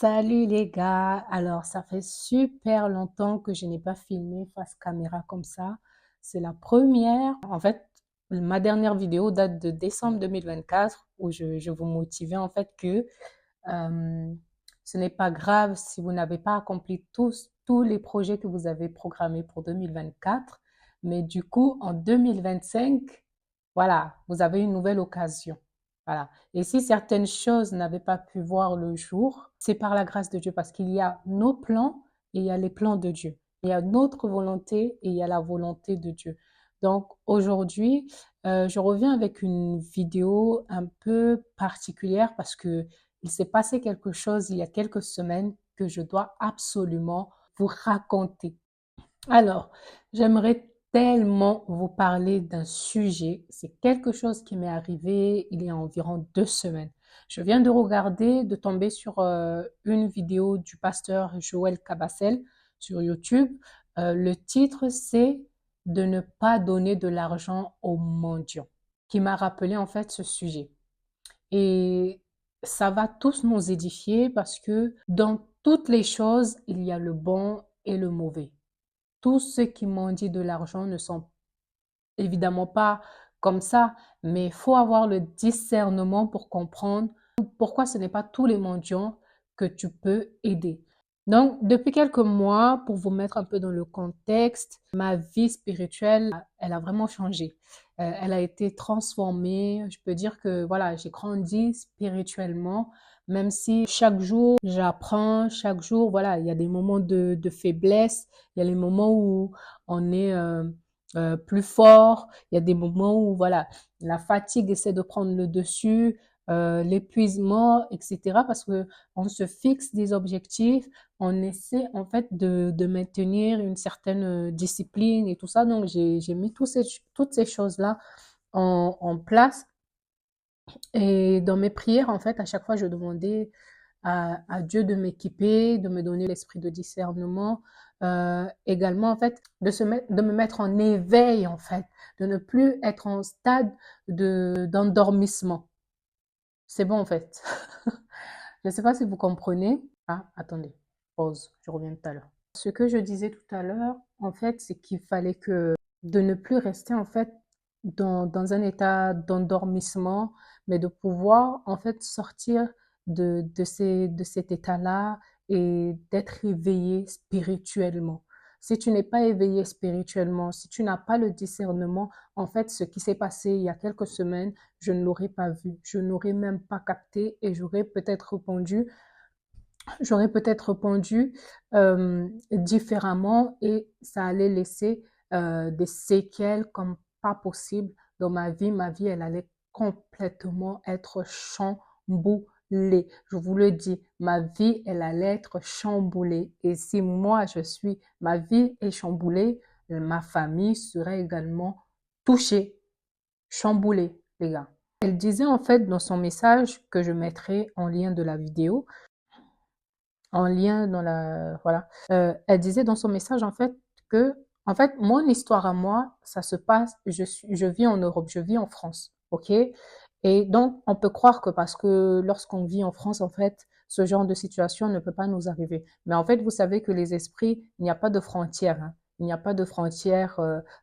Salut les gars, alors ça fait super longtemps que je n'ai pas filmé face caméra comme ça. C'est la première. En fait, ma dernière vidéo date de décembre 2024 où je vous motivais en fait que euh, ce n'est pas grave si vous n'avez pas accompli tous les projets que vous avez programmés pour 2024, mais du coup en 2025, voilà, vous avez une nouvelle occasion. Voilà. Et si certaines choses n'avaient pas pu voir le jour, c'est par la grâce de Dieu parce qu'il y a nos plans et il y a les plans de Dieu. Il y a notre volonté et il y a la volonté de Dieu. Donc aujourd'hui, je reviens avec une vidéo un peu particulière parce que il s'est passé quelque chose il y a quelques semaines que je dois absolument vous raconter. Alors, j'aimerais tellement vous parler d'un sujet. C'est quelque chose qui m'est arrivé il y a environ 2 semaines. Je viens de tomber sur une vidéo du pasteur Joël Cabassel sur YouTube. Le titre, c'est de ne pas donner de l'argent aux mendiants, qui m'a rappelé en fait ce sujet. Et ça va tous nous édifier parce que dans toutes les choses, il y a le bon et le mauvais. Tous ceux qui mendient de l'argent ne sont évidemment pas comme ça, mais il faut avoir le discernement pour comprendre pourquoi ce n'est pas tous les mendiants que tu peux aider. Donc, depuis quelques mois, pour vous mettre un peu dans le contexte, ma vie spirituelle, elle a vraiment changé. Elle a été transformée. Je peux dire que voilà, j'ai grandi spirituellement, même si chaque jour j'apprends, chaque jour, voilà, il y a des moments de faiblesse, il y a les moments où on est plus fort, il y a des moments où voilà, la fatigue essaie de prendre le dessus, l'épuisement, etc. Parce que on se fixe des objectifs, on essaie en fait de maintenir une certaine discipline et tout ça. Donc j'ai mis toutes ces choses-là en place. Et dans mes prières, en fait, à chaque fois, je demandais à Dieu de m'équiper, de me donner l'esprit de discernement, également, en fait, de me mettre en éveil, en fait, de ne plus être en stade d'endormissement. C'est bon, en fait. Je ne sais pas si vous comprenez. Ah, attendez, pause, je reviens tout à l'heure. Ce que je disais tout à l'heure, en fait, c'est qu'il fallait que de ne plus rester, en fait, dans un état d'endormissement, mais de pouvoir, en fait, sortir de cet état-là et d'être éveillé spirituellement. Si tu n'es pas éveillé spirituellement, si tu n'as pas le discernement, en fait, ce qui s'est passé il y a quelques semaines, je ne l'aurais pas vu, je n'aurais même pas capté et j'aurais peut-être répondu différemment et ça allait laisser des séquelles comme pas possible dans ma vie. Ma vie, elle allait complètement être chamboulée. Je vous le dis, ma vie, elle allait être chamboulée. Et si ma vie est chamboulée, ma famille serait également touchée, chamboulée, les gars. Elle disait en fait dans son message que je mettrai en lien de la vidéo, en lien dans la voilà. Elle disait dans son message en fait que en fait mon histoire à moi, ça se passe, je vis en Europe, je vis en France, ok? Et donc on peut croire que parce que lorsqu'on vit en France en fait, ce genre de situation ne peut pas nous arriver. Mais en fait, vous savez que les esprits, il n'y a pas de frontières, hein. Il n'y a pas de frontières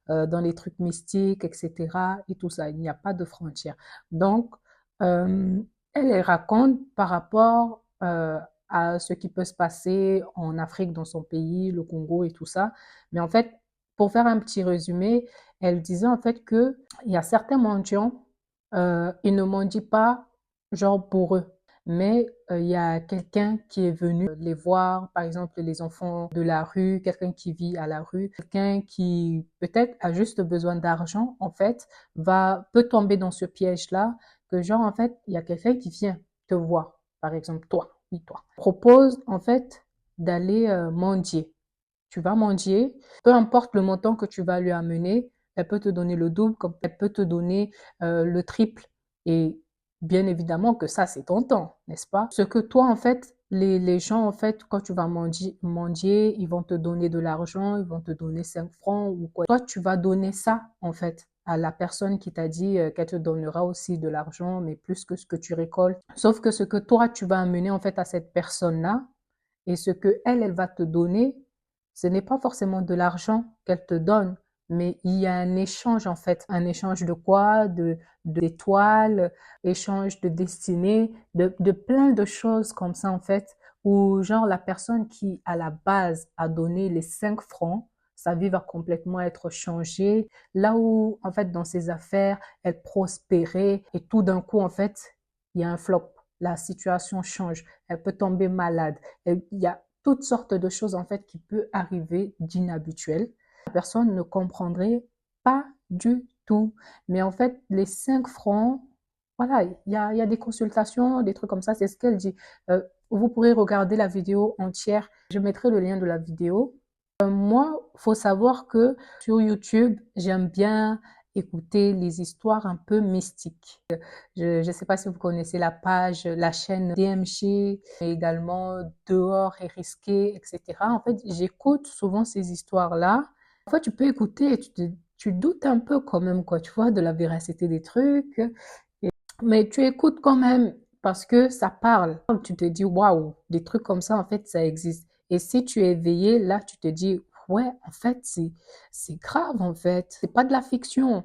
dans les trucs mystiques, etc. et tout ça. Il n'y a pas de frontières. Donc, euh, elle raconte par rapport à ce qui peut se passer en Afrique, dans son pays, le Congo et tout ça. Mais en fait, pour faire un petit résumé, elle disait en fait que il y a certains mendiants, ils ne mendient pas genre pour eux, mais il y a quelqu'un qui est venu les voir, par exemple les enfants de la rue, quelqu'un qui vit à la rue, quelqu'un qui peut-être a juste besoin d'argent, en fait, peut tomber dans ce piège-là, que genre en fait, il y a quelqu'un qui vient te voir, par exemple toi, oui toi, propose en fait d'aller mendier. Tu vas mendier, peu importe le montant que tu vas lui amener, elle peut te donner le double, comme elle peut te donner le triple. Et bien évidemment que ça, c'est ton temps, n'est-ce pas? Ce que toi, en fait, les gens, en fait, quand tu vas mendier, ils vont te donner de l'argent, ils vont te donner 5 francs ou quoi. Toi, tu vas donner ça, en fait, à la personne qui t'a dit qu'elle te donnera aussi de l'argent, mais plus que ce que tu récoltes. Sauf que ce que toi, tu vas amener en fait à cette personne-là et ce que elle va te donner, ce n'est pas forcément de l'argent qu'elle te donne, mais il y a un échange en fait. Un échange de quoi? D'étoiles, échange de destinée, de plein de choses comme ça en fait, où genre la personne qui à la base a donné les 5 francs, sa vie va complètement être changée. Là où en fait dans ses affaires, elle prospérait et tout d'un coup en fait, il y a un flop. La situation change. Elle peut tomber malade. Il y a toutes sortes de choses en fait qui peuvent arriver d'inhabituel. La personne ne comprendrait pas du tout. Mais en fait, les 5 francs, voilà, il y a des consultations, des trucs comme ça, c'est ce qu'elle dit. Vous pourrez regarder la vidéo entière. Je mettrai le lien de la vidéo. Moi, faut savoir que sur YouTube, j'aime bien écouter les histoires un peu mystiques. Je ne sais pas si vous connaissez la page, la chaîne DMG, et également Dehors et Risqué, etc. En fait, j'écoute souvent ces histoires-là. En fait, tu peux écouter et tu doutes un peu quand même, quoi, tu vois, de la véracité des trucs. Mais tu écoutes quand même parce que ça parle. Tu te dis, waouh, des trucs comme ça, en fait, ça existe. Et si tu es éveillé, là, tu te dis, ouais, en fait, c'est grave, en fait. C'est pas de la fiction.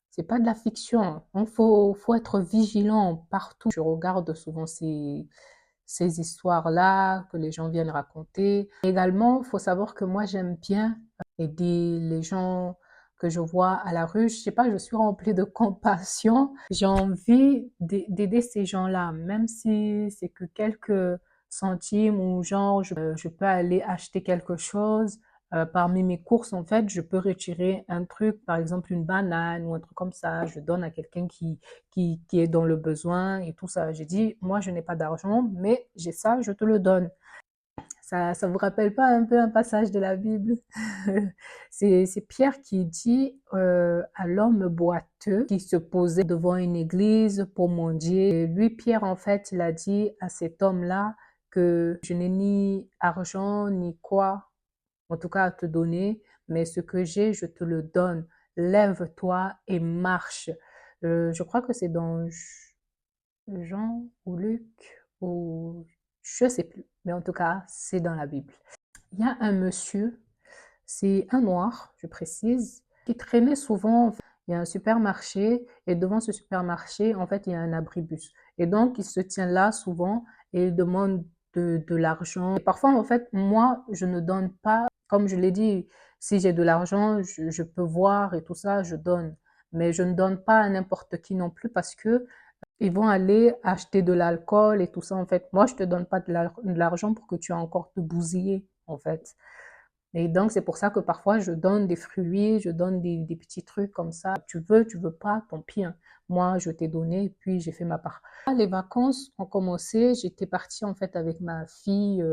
C'est pas de la fiction. Donc, faut être vigilant partout. Je regarde souvent ces histoires-là que les gens viennent raconter. Également, faut savoir que moi, j'aime bien aider les gens que je vois à la rue. Je sais pas, je suis remplie de compassion. J'ai envie d'aider ces gens-là, même si c'est que quelques centimes ou genre, je peux aller acheter quelque chose. Parmi mes courses, en fait, je peux retirer un truc, par exemple une banane ou un truc comme ça. Je donne à quelqu'un qui est dans le besoin et tout ça. J'ai dit, moi, je n'ai pas d'argent, mais j'ai ça, je te le donne. Ça vous rappelle pas un peu un passage de la Bible? C'est Pierre qui dit à l'homme boiteux qui se posait devant une église pour mendier. Et lui, Pierre, en fait, il a dit à cet homme-là que je n'ai ni argent ni quoi, en tout cas à te donner, mais ce que j'ai, je te le donne. Lève-toi et marche. Je crois que c'est dans Jean ou Luc ou je sais plus, mais en tout cas, c'est dans la Bible. Il y a un monsieur, c'est un noir, je précise, qui traînait souvent. Il y a un supermarché et devant ce supermarché, en fait, il y a un abribus. Et donc, il se tient là souvent et il demande de l'argent. Et parfois, en fait, moi, je ne donne pas, comme je l'ai dit, si j'ai de l'argent, je peux voir et tout ça, je donne. Mais je ne donne pas à n'importe qui non plus parce que ils vont aller acheter de l'alcool et tout ça, en fait. Moi, je te donne pas de l'argent pour que tu aies encore te bousiller, en fait. Et donc, c'est pour ça que parfois, je donne des fruits, je donne des petits trucs comme ça. Tu veux pas, tant pis, hein. Moi, je t'ai donné, puis j'ai fait ma part. Les vacances ont commencé. J'étais partie, en fait, avec ma fille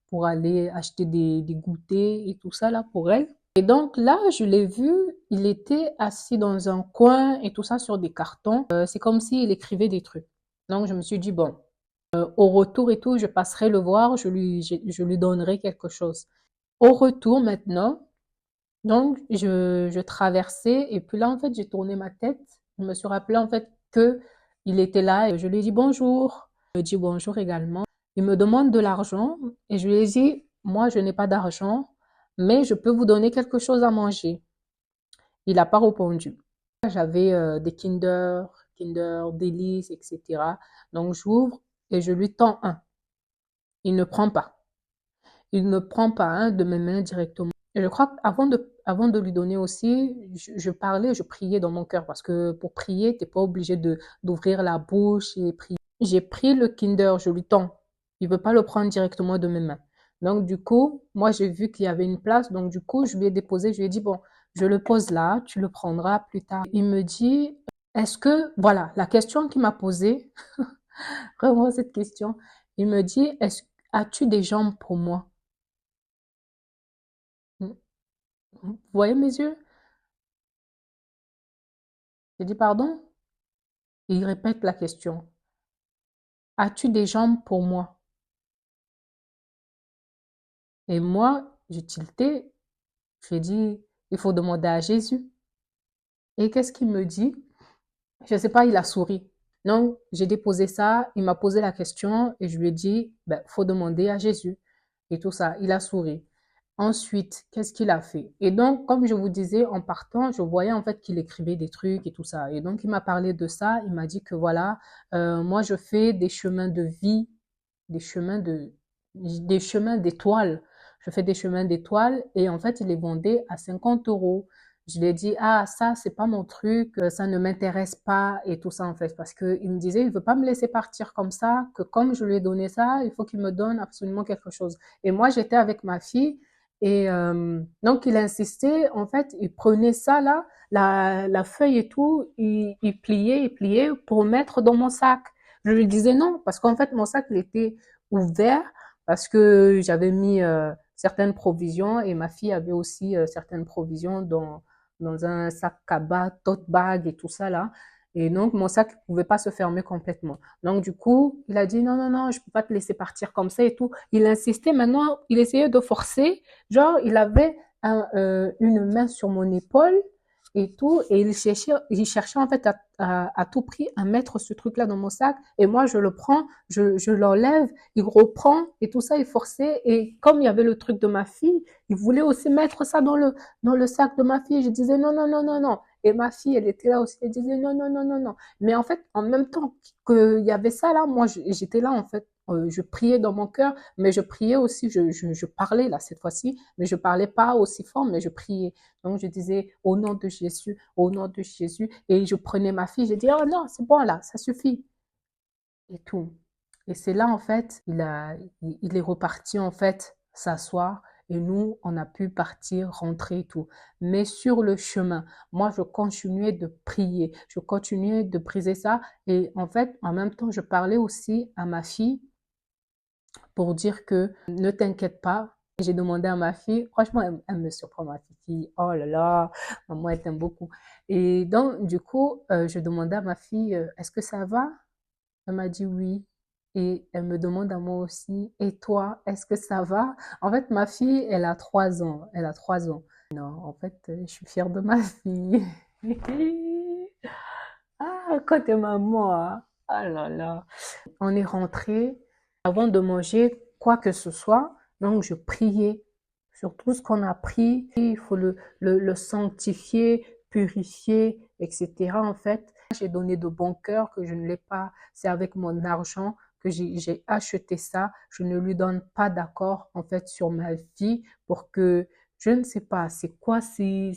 pour aller acheter des goûters et tout ça, là, pour elle. Et donc, là, je l'ai vu, il était assis dans un coin et tout ça sur des cartons. C'est comme s'il écrivait des trucs. Donc, je me suis dit, bon, au retour et tout, je passerai le voir, je lui donnerai quelque chose. Au retour maintenant, donc je traversais et puis là en fait j'ai tourné ma tête, je me suis rappelé en fait que il était là et je lui ai dit bonjour. Il me dit bonjour également. Il me demande de l'argent et je lui ai dit moi je n'ai pas d'argent mais je peux vous donner quelque chose à manger. Il n'a pas répondu. J'avais des Kinder Délices, etc. Donc j'ouvre et je lui tends un. Il ne prend pas. Il ne prend pas un de mes mains directement. Et je crois qu'avant de lui donner aussi, je parlais, je priais dans mon cœur parce que pour prier, t'es pas obligé d'ouvrir la bouche et prier. J'ai pris le Kinder, je lui tends. Il veut pas le prendre directement de mes mains. Donc du coup, moi j'ai vu qu'il y avait une place, donc du coup je lui ai déposé, je lui ai dit bon, je le pose là, tu le prendras plus tard. Il me dit, est-ce que, voilà, la question qu'il m'a posée, vraiment cette question, il me dit, as-tu des jambes pour moi? Vous voyez mes yeux? J'ai dit pardon? Et il répète la question. As-tu des jambes pour moi? Et moi, j'ai tilté. J'ai dit, il faut demander à Jésus. Et qu'est-ce qu'il me dit? Je sais pas, il a souri. Donc, j'ai déposé ça, il m'a posé la question et je lui ai dit, ben, faut demander à Jésus et tout ça. Il a souri. Ensuite, qu'est-ce qu'il a fait? Et donc, comme je vous disais, en partant, je voyais en fait qu'il écrivait des trucs et tout ça. Et donc, il m'a parlé de ça. Il m'a dit que voilà, moi, je fais des chemins de vie, des chemins de, des chemins d'étoiles. Je fais des chemins d'étoiles et en fait, il les vendait à 50 euros. Je lui ai dit, ah, ça, c'est pas mon truc, ça ne m'intéresse pas et tout ça, en fait, parce que il me disait, il veut pas me laisser partir comme ça, que comme je lui ai donné ça, il faut qu'il me donne absolument quelque chose. Et moi, j'étais avec ma fille et donc, il insistait, en fait, il prenait ça là, la feuille et tout, il pliait pour mettre dans mon sac. Je lui disais non, parce qu'en fait, mon sac, il était ouvert parce que j'avais mis certaines provisions et ma fille avait aussi certaines provisions dans un sac cabas, tote bag et tout ça là. Et donc, mon sac ne pouvait pas se fermer complètement. Donc, du coup, il a dit non, non, non, je peux pas te laisser partir comme ça et tout. Il insistait maintenant, il essayait de forcer. Genre, il avait une main sur mon épaule et tout, et il cherchait en fait à tout prix à mettre ce truc-là dans mon sac, et moi je le prends, je l'enlève, il reprend, et tout ça, il forçait, et comme il y avait le truc de ma fille, il voulait aussi mettre ça dans le sac de ma fille, je disais non, non, non, non, non, et ma fille, elle était là aussi, elle disait non, non, non, non, non, mais en fait, en même temps qu'il y avait ça là, moi j'étais là en fait, je priais dans mon cœur, mais je priais aussi, je parlais là cette fois-ci, mais je parlais pas aussi fort, mais je priais. Donc je disais au nom de Jésus, au nom de Jésus, et je prenais ma fille, je disais oh non, c'est bon là, ça suffit et tout. Et c'est là en fait, il est reparti en fait s'asseoir et nous on a pu partir, rentrer et tout. Mais sur le chemin, moi je continuais de prier, je continuais de briser ça et en fait en même temps je parlais aussi à ma fille pour dire que ne t'inquiète pas. J'ai demandé à ma fille, franchement, elle me surprend, ma fille. Oh là là, maman, elle t'aime beaucoup. Et donc, du coup, je demandais à ma fille, est-ce que ça va? Elle m'a dit oui. Et elle me demande à moi aussi, et toi, est-ce que ça va? En fait, ma fille, elle a 3 ans. Elle a 3 ans. Non, en fait, je suis fière de ma fille. Ah, côté maman, hein. Ah là là. On est rentré avant de manger quoi que ce soit. Donc, je priais sur tout ce qu'on a pris. Il faut le sanctifier, purifier, etc. En fait, j'ai donné de bon cœur que je ne l'ai pas. C'est avec mon argent que j'ai acheté ça. Je ne lui donne pas d'accord, en fait, sur ma vie pour que je ne sais pas c'est quoi ces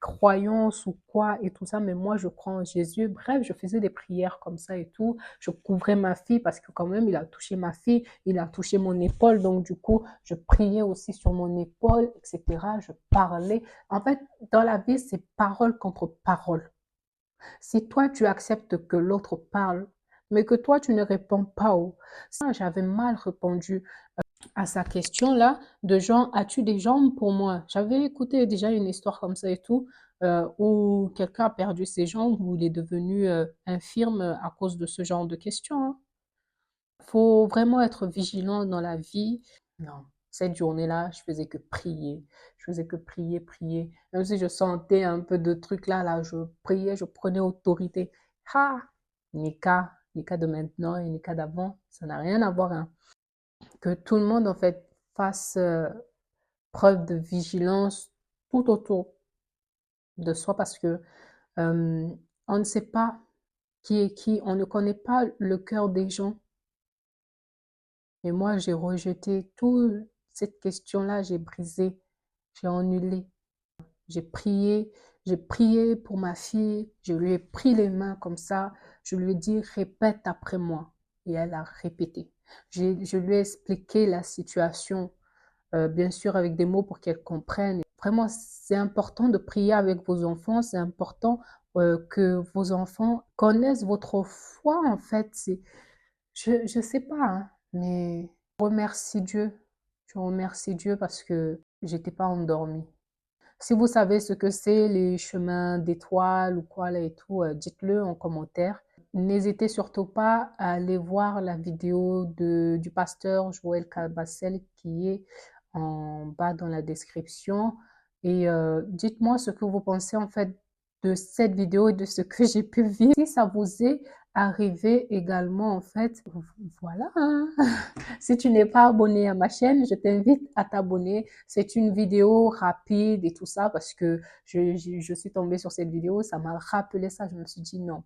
croyances ou quoi et tout ça, mais moi je crois en Jésus. Bref, je faisais des prières comme ça et tout. Je couvrais ma fille parce que quand même il a touché ma fille, il a touché mon épaule, donc du coup je priais aussi sur mon épaule, etc. Je parlais. En fait, dans la vie, c'est parole contre parole. Si toi tu acceptes que l'autre parle, mais que toi tu ne réponds pas, j'avais mal répondu à sa question là de genre as-tu des jambes pour moi? J'avais écouté déjà une histoire comme ça et tout où quelqu'un a perdu ses jambes ou il est devenu infirme à cause de ce genre de questions, hein. Faut vraiment être vigilant dans la vie. Non, cette journée-là, je faisais que prier. Je faisais que prier, prier. Même si je sentais un peu de trucs là, je priais, je prenais autorité. Ah, Nika de maintenant et Nika d'avant, ça n'a rien à voir, hein. Que tout le monde en fait fasse preuve de vigilance tout autour de soi parce que euh, on ne sait pas qui est qui, on ne connaît pas le cœur des gens. Et moi, j'ai rejeté toute cette question-là, j'ai brisé, j'ai annulé, j'ai prié pour ma fille, je lui ai pris les mains comme ça, je lui ai dit répète après moi et elle a répété. Je lui ai expliqué la situation bien sûr avec des mots pour qu'elles comprennent. Vraiment, c'est important de prier avec vos enfants, c'est important que vos enfants connaissent votre foi en fait. Je sais pas, hein, mais je remercie Dieu. Je remercie Dieu parce que j'étais pas endormie. Si vous savez ce que c'est les chemins d'étoiles ou quoi là et tout, dites-le en commentaire. N'hésitez surtout pas à aller voir la vidéo du pasteur Joël Cabassel qui est en bas dans la description. Et dites-moi ce que vous pensez en fait de cette vidéo et de ce que j'ai pu vivre. Si ça vous est arrivé également, en fait, voilà, hein. Si tu n'es pas abonné à ma chaîne, je t'invite à t'abonner. C'est une vidéo rapide et tout ça parce que je suis tombée sur cette vidéo, ça m'a rappelé ça. Je me suis dit non.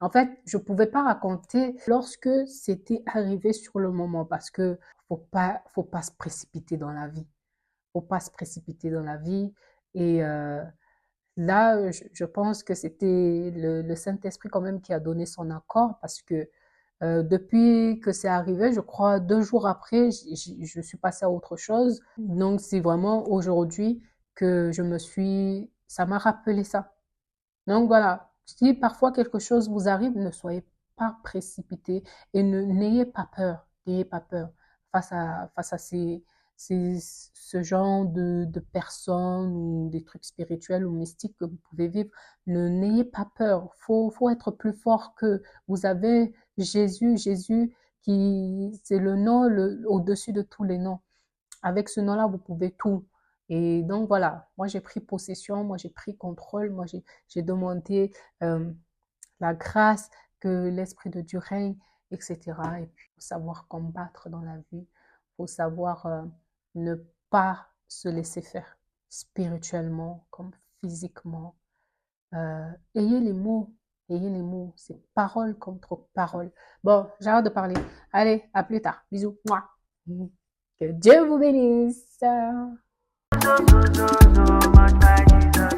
En fait, je pouvais pas raconter lorsque c'était arrivé sur le moment parce que faut pas se précipiter dans la vie. Faut pas se précipiter dans la vie. Et là, je pense que c'était le Saint-Esprit quand même qui a donné son accord parce que depuis que c'est arrivé, je crois 2 jours après, je suis passée à autre chose. Donc, c'est vraiment aujourd'hui que ça m'a rappelé ça. Donc voilà, si parfois quelque chose vous arrive, ne soyez pas précipité et n'ayez pas peur, n'ayez pas peur face à ce genre de personnes ou des trucs spirituels ou mystiques que vous pouvez vivre. N'ayez pas peur, faut être plus fort que vous avez Jésus qui, c'est le nom au-dessus de tous les noms. Avec ce nom-là, vous pouvez tout. Et donc voilà, moi j'ai pris possession, moi j'ai pris contrôle, moi j'ai demandé euh, la grâce, que l'Esprit de Dieu règne, etc. Et puis, il faut savoir combattre dans la vie, il faut savoir ne pas se laisser faire spirituellement comme physiquement. Ayez les mots, c'est parole contre parole. Bon, j'arrête de parler. Allez, à plus tard. Bisous. Mouah. Que Dieu vous bénisse. So, so, so, so, so much by Jesus.